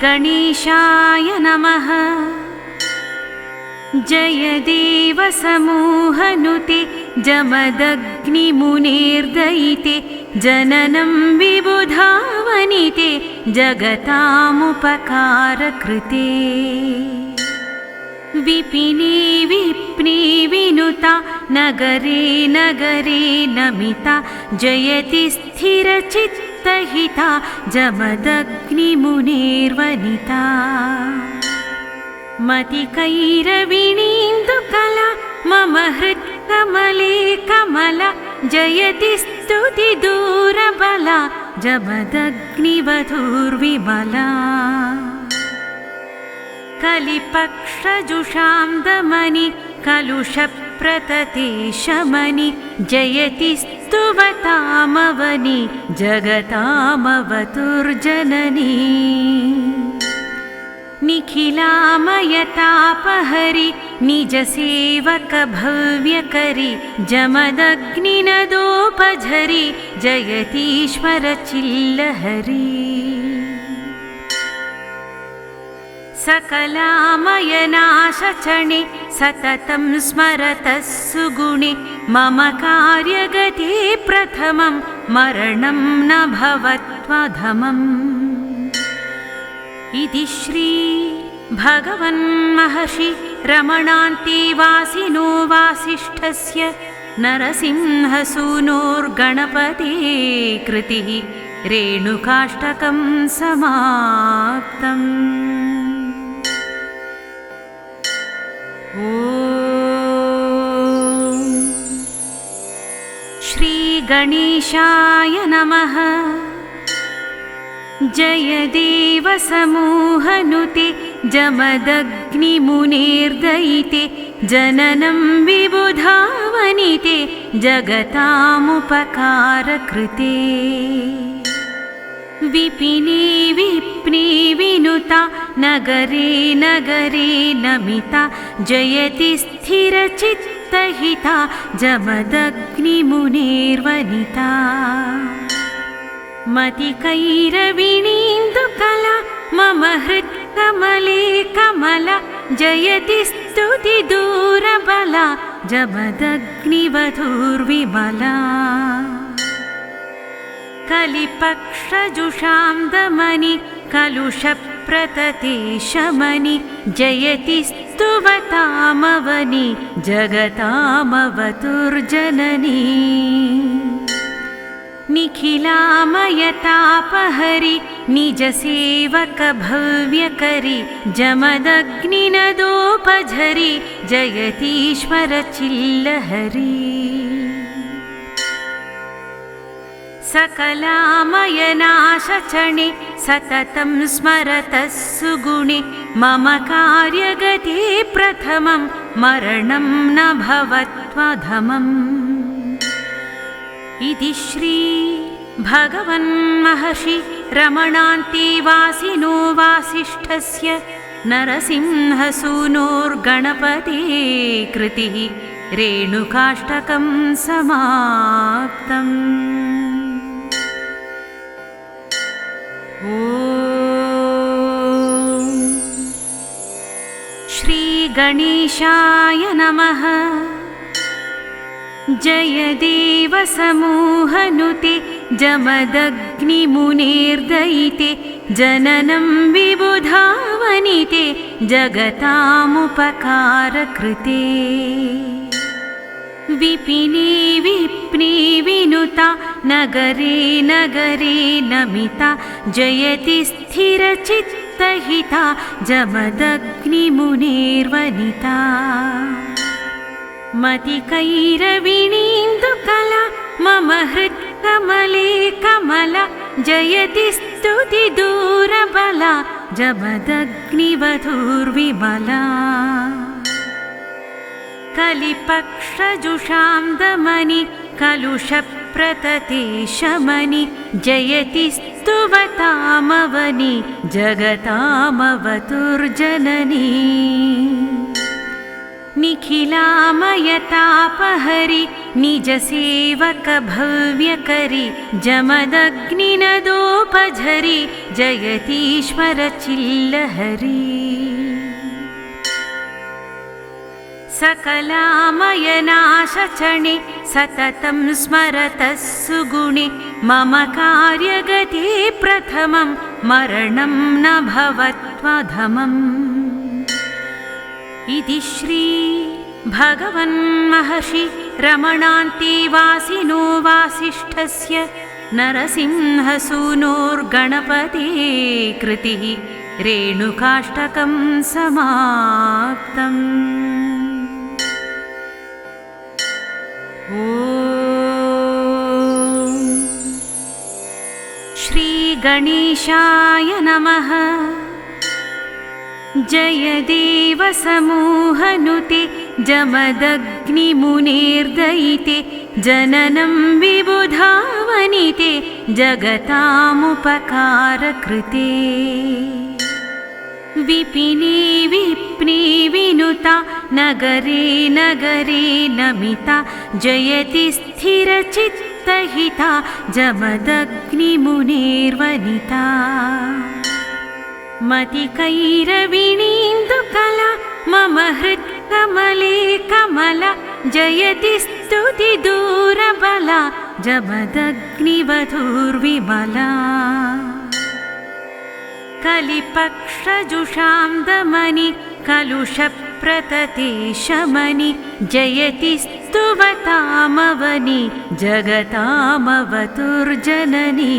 गणेशाय नमः। जय देव समूहनुते जमदग्निमुनेर्दयिते जननं विबुधावनिते जगतामुपकारकृते। विपिने विप्ने विनुता नगरे नगरे नमिता जयति स्थिरचित्तहिता जमदग्निमुनेर्वनिता। मतिकैरविणीन्दुकला मम हृत्कमले कमला जयति स्तुतिदूरबला जमदग्निवधूर्विमला। कलिपक्षजुषां दमनि कलुषप्रतते शमनि जयति स्तुवतामवनि जगतामवतुर्जननी। निखिलामयतापहरि निजसेवकभव्यकरि जमदग्निनदोपझरि जयतीश्वरचिल्लहरि। सकलामयनाशचणे सततं स्मरतः सुगुणे मम कार्यगते प्रथमं मरणं न भवत्वधमम्। इति श्री भगवन्महर्षि रमणान्तेवासिनो वासिष्ठस्य नरसिंहसूनोर्गणपते कृतिः रेणुकाष्टकं समाप्तम्। ॐ श्री गणेशाय नमः। जय देव समूहनुते जमदग्निमुनेर्दयिते जननं विबुधावनिते जगतामुपकारकृते। विपिने विप्ने विनुता नगरे नगरे नमिता जयति स्थिरचित्तहिता जमदग्निमुनेर्वनिता। मतिकैरविणीन्दुकला मम हृत्कमले कमला जयति स्तुतिदूरबला जमदग्निवधूर्विमला। कलिपक्षजुषां दमनि कलुषप्रतते शमनि जयति स्तुवतामवनि जगतामवतुर्जननी। निखिलामयतापहरि निजसेवकभव्यकरि जमदग्निनदोपझरि जयतीश्वरचिल्लहरि। सकलामयनाशचणे सततं स्मरतः सुगुणे मम कार्यगते प्रथमं मरणं न भवत्वधमम्। इति श्री भगवन्महर्षि रमणान्तेवासिनो वासिष्ठस्य नरसिंहसूनोर्गणपते कृतिः रेणुकाष्टकं समाप्तम्। ॐ श्री गणेशाय नमः। जय देव समूहनुते जमदग्निमुनेर्दयिते जननं विबुधावनिते जगतामुपकारकृते। विपिने विप्ने विनुता नगरे नगरे नमिता जयति स्थिरचित्तहिता जमदग्निमुनेर्वनिता। मतिकैरविणीन्दुकला मम हृत्कमले कमला जयति स्तुतिदूरबला जमदग्निवधूर्विमला। कलिपक्षजुषां दमनि कलुषप्रतते शमनि जयति स्तुवतामवनि जगतामवतुर्जननी। निखिलामयतापहरि निजसेवक भव्यकरि जमदग्निनदोपझरि जयतीश्वर चिल्लहरि सकलामयनाशचणे सततं स्मरतः सुगुणे मम कार्यगते प्रथमं मरणं न भवत्वधमम् इति श्री भगवन्महर्षि रमणान्तेवासिनो वासिष्ठस्य नरसिंहसूनोर्गणपते कृतिः रेणुकाष्टकं समाप्तम्। ॐ श्री गणेशाय नमः। जय देव समूहनुते जमदग्निमुनेर्दयिते जननं विबुधावनिते जगतामुपकारकृते विपिने विप्ने विनुता नगरे नगरे नमिता जयति स्थिरचित्तहिता जमदग्निमुनेर्वनिता मतिकैरविणीन्दुकला मम हृत्कमले कमला जयति स्तुतिदूरबला जमदग्निवधूर्विमला कलिपक्षजुषां दमनि कलुषप्रतते शमनि जयति स्तुवतामवनि जगतामवतुर्जननी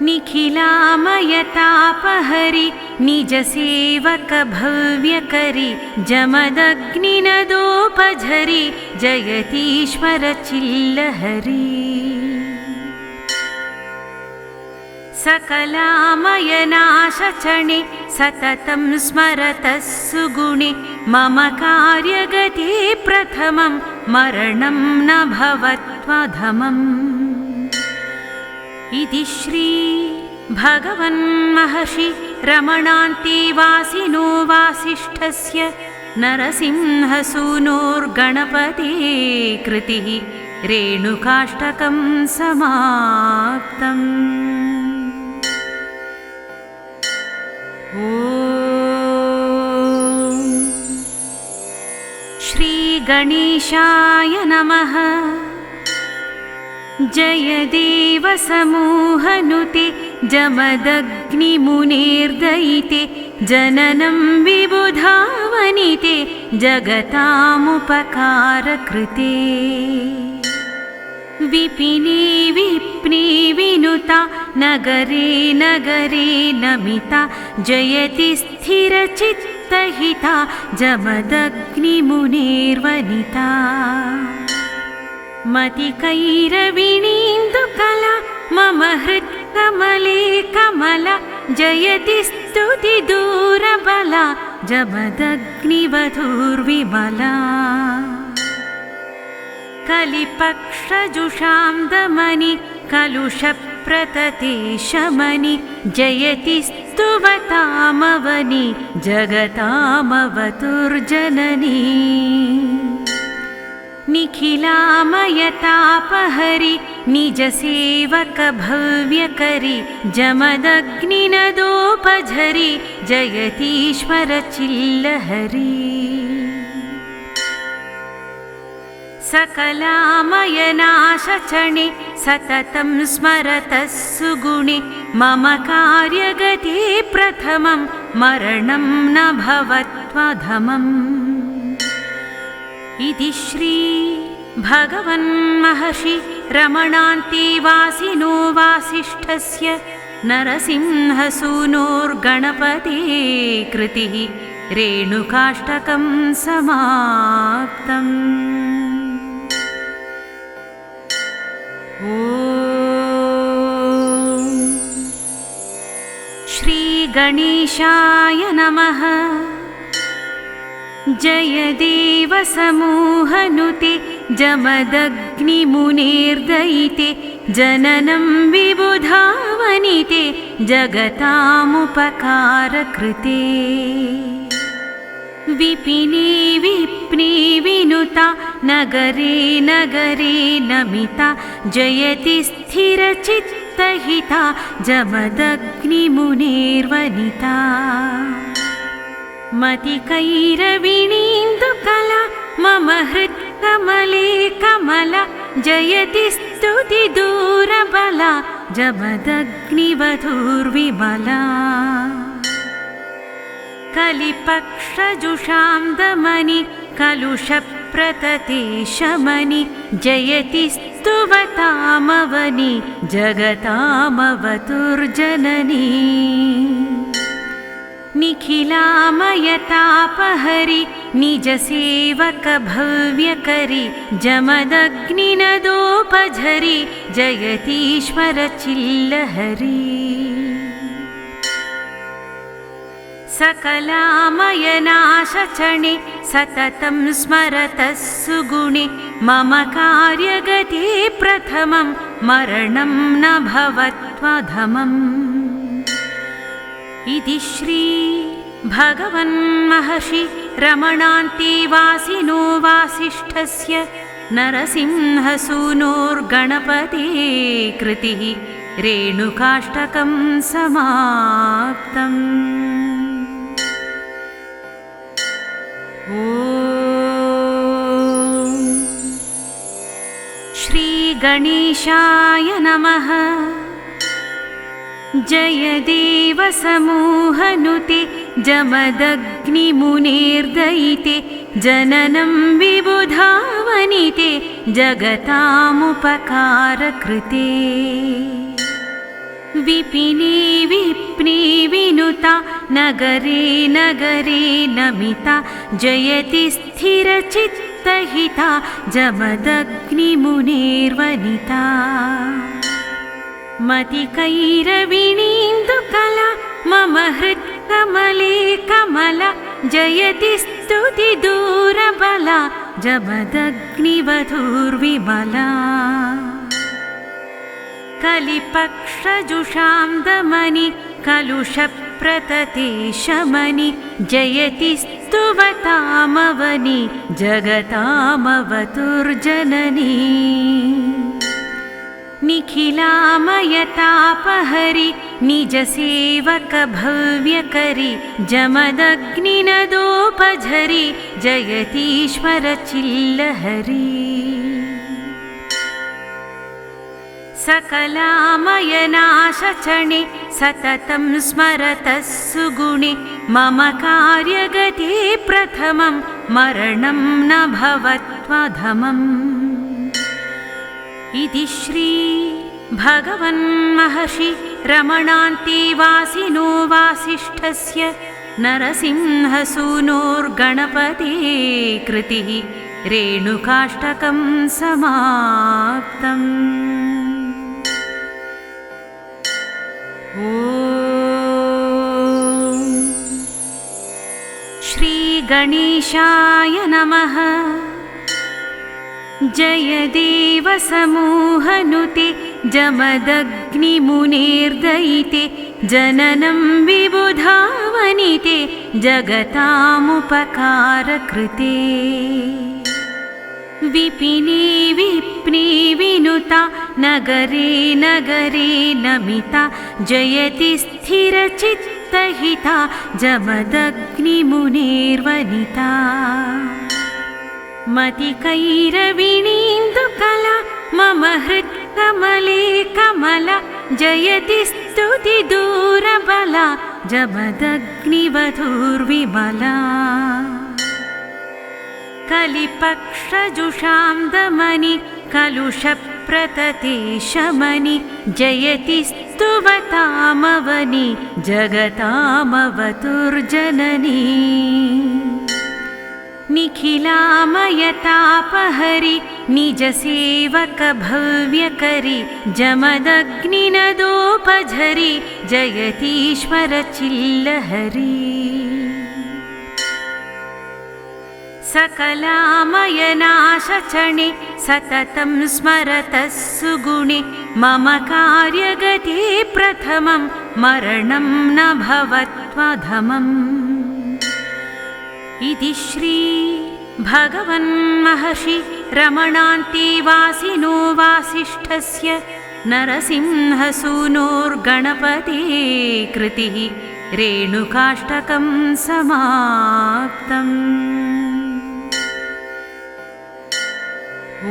निखिलामयतापहरि निजसेवक भव्यकरि जमदग्निनदोपझरि जयतीश्वर चिल्लहरि सकलामयनाशचणे सततं स्मरतः सुगुणे मम कार्यगते प्रथमं मरणं न भवत्वधमम् इति श्री भगवन्महर्षि रमणान्तेवासिनो वासिष्ठस्य नरसिंहसूनोर्गणपते कृतिः रेणुकाष्टकं समाप्तम्। ॐ श्री गणेशाय नमः। जय देव समूहनुते जमदग्निमुनेर्दयिते जननं विबुधावनिते जगतामुपकारकृते विपिने विप्ने विनुता नगरे नगरे नमिता जयति स्थिरचित्तहिता जमदग्निमुनेर्वनिता मतिकैरविणीन्दुकला मम हृत्कमले कमला जयति स्तुतिदूरबला जमदग्निवधूर्विमला कलिपक्षजुषां दमनि कलुषप्रतते शमनि जयति स्तुवतामवनि जगतामवतुर्जननी निखिलामयतापहरि निजसेवक भव्यकरि जमदग्निनदोपझरि जयतीश्वर चिल्लहरि सकलामयनाशचणे सततं स्मरतः सुगुणे मम कार्यगते प्रथमं मरणं न भवत्वधमम् इति श्री भगवन्महर्षि रमणान्तेवासिनो वासिष्ठस्य नरसिंहसूनोर्गणपते कृतिः रेणुकाष्टकं समाप्तम्। ॐ श्री गणेशाय नमः। जय देव समूहनुते जमदग्निमुनेर्दयिते जननं विबुधावनिते जगतामुपकारकृते विपिने विप्ने विनुता विनुता नगरे नगरे नमिता जयति स्थिरचित्तहिता जमदग्निमुनेर्वनिता मतिकैरविणीन्दुकला मम हृत्कमले कमला जयति स्तुतिदूरबला जमदग्निवधूर्विमला कलिपक्षजुषां दमनि कलुषप्रतते शमनि जयति स्तुवतामवनि जगतामवतुर्जननी निखिलामयतापहरि निजसेवकभव्यकरि जमदग्निनदोपझरि जयतीश्वरचिल्लहरि सकलामयनाशचणे सततं स्मरतः सुगुणे मम कार्यगते प्रथमं मरणं न भवत्वधमम् इति श्री भगवन्महर्षि रमणान्तेवासिनो वासिष्ठस्य नरसिंहसूनोर्गणपते कृतिः रेणुकाष्टकं समाप्तम्। ॐ श्रीगणेशाय नमः। जय देवसमूहनुते जमदग्निमुनेर्दयिते जननं विबुधावनिते जगतामुपकारकृते विपिने विप्ने विनुता नगरे नगरे नमिता जयति स्थिरचित्तहिता जमदग्निमुनेर्वनिता मतिकैरविणीन्दुकला मम हृत्कमले कमला जयति स्तुतिदूरबला जमदग्निवधूर्विमला कलिपक्षजुषां दमनि कलुषप्रतते शमनि जयति स्तुवतामवनि जगतामवतुर्जननी निखिलामयतापहरि निजसेवकभव्यकरि जमदग्निनदोपझरि जयतीश्वरचिल्लहरि सकलामयनाशचणे सततं स्मरतः सुगुणे मम कार्यगते प्रथमं मरणं न भवत्वधमम् इति श्री भगवन्महर्षि रमणान्तेवासिनो वासिष्ठस्य नरसिंहसूनोर्गणपते कृतिः रेणुकाष्टकं समाप्तम्। ॐ श्रीगणेशाय नमः। जय देवसमूहनुते जमदग्निमुनेर्दयिते जननं विबुधावनिते जगतामुपकारकृते विपिने विप्ने विनुता नगरे नगरे नमिता जयति स्थिरचित्तहिता जमदग्निमुनेर्वनिता मतिकैरविणीन्दुकला मम हृत्कमले कमला जयति स्तुतिदूरबला जमदग्निवधूर्विमला कलिपक्षजुषां दमनि कलुषप्रतते शमनि जयति स्तुवतामवनि जगतामवतुर्जननी निखिलामयतापहरि निजसेवकभव्यकरि जमदग्निनदोपझरि जयतीश्वरचिल्लहरि सकलामयनाशचणे सततं स्मरतः सुगुणे मम कार्यगते प्रथमं मरणं न भवत्वधमम् इति श्री भगवन्महर्षि रमणान्तेवासिनो वासिष्ठस्य नरसिंहसूनोर्गणपते कृतिः रेणुकाष्टकं समाप्तम्। ॐ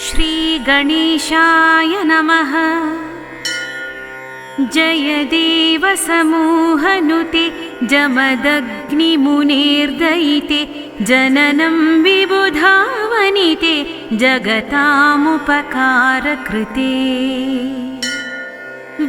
श्रीगणेशाय नमः। जयदेवसमूहनुते जमदग्निमुनेर्दयिते जननं विबुधावनिते जगतामुपकारकृते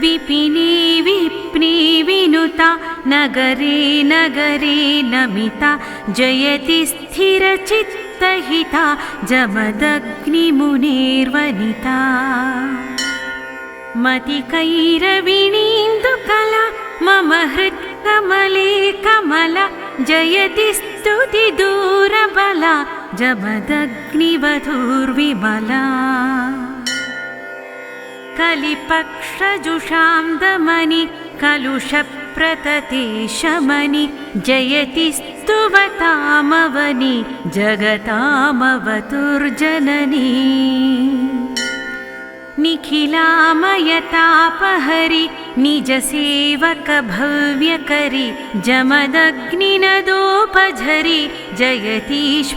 विपिने विप्ने विनुता नगरे नगरे नमिता जयति स्थिरचित्तहिता जमदग्निमुनेर्वनिता मतिकैरविणीन्दुकला मम हृत्कमले कमला जयति स्तुतिदूरबला जमदग्निवधूर्विमला कलिपक्षजुषां दमनि कलुषप्रतते शमनि जयति स्तुवतामवनि जगतामवतुर्जननी निखिलामयतापहरि निजसेवकभव्यकरि जमदग्निनदोपझरि जयतीश्वरचिल्लहरि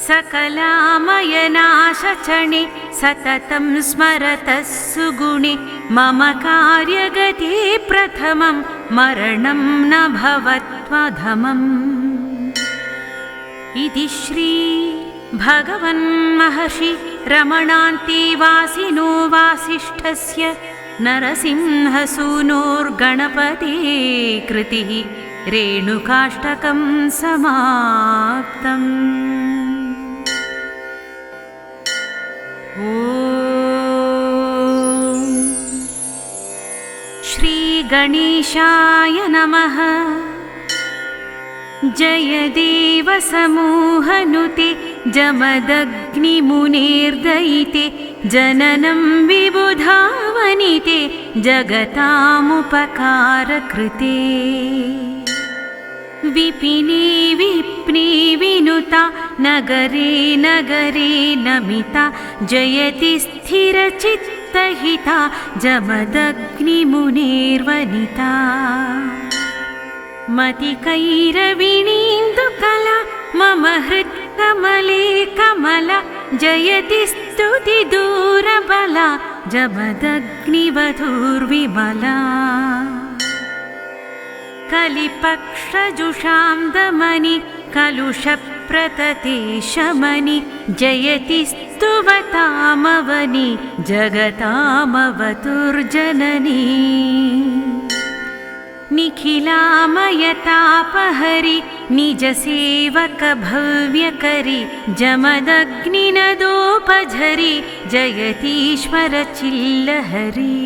सकलामयनाशचणे सततं स्मरतः सुगुणे मम कार्यगते प्रथमं मरणं न भवत्वधमम्। इति श्री भगवन्महर्षि रमणान्तेवासिनो वासिष्ठस्य नरसिंहसूनोर्गणपते कृतिः रेणुकाष्टकं समाप्तम्। ॐ श्रीगणेशाय नमः। जयदेवसमूहनुते जमदग्निमुनेर्दयिते जननं विबुधावनिते जगतामुपकारकृते विपिने विप्ने विनुता नगरे नगरे नमिता जयति स्थिरचित्तहिता जमदग्निमुनेर्वनिता मतिकैरविणीन्दुकला मम हृत्कमले कमला जयति स्तुतिदूरबला जमदग्निवधूर्विमला कलिपक्षजुषां दमनि कलुषप्रतते शमनि जयति स्तुवतामवनि जगतामवतुर्जननी निखिलामयतापहरि निजसेवकभव्यकरि जमदग्निनदोपझरि जयतीश्वरचिल्लहरि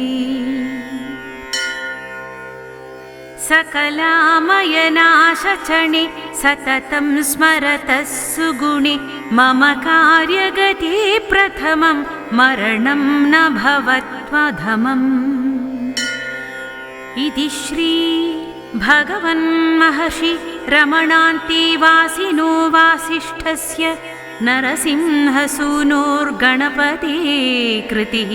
सकलामयनाशचणे सततं स्मरतः सुगुणे मम कार्यगते प्रथमं मरणं न भवत्वधमम्। इति श्री भगवन्महर्षि रमणान्तेवासिनो वासिष्ठस्य नरसिंहसूनोर्गणपते कृतिः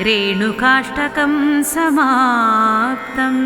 रेणुकाष्टकं समाप्तम्।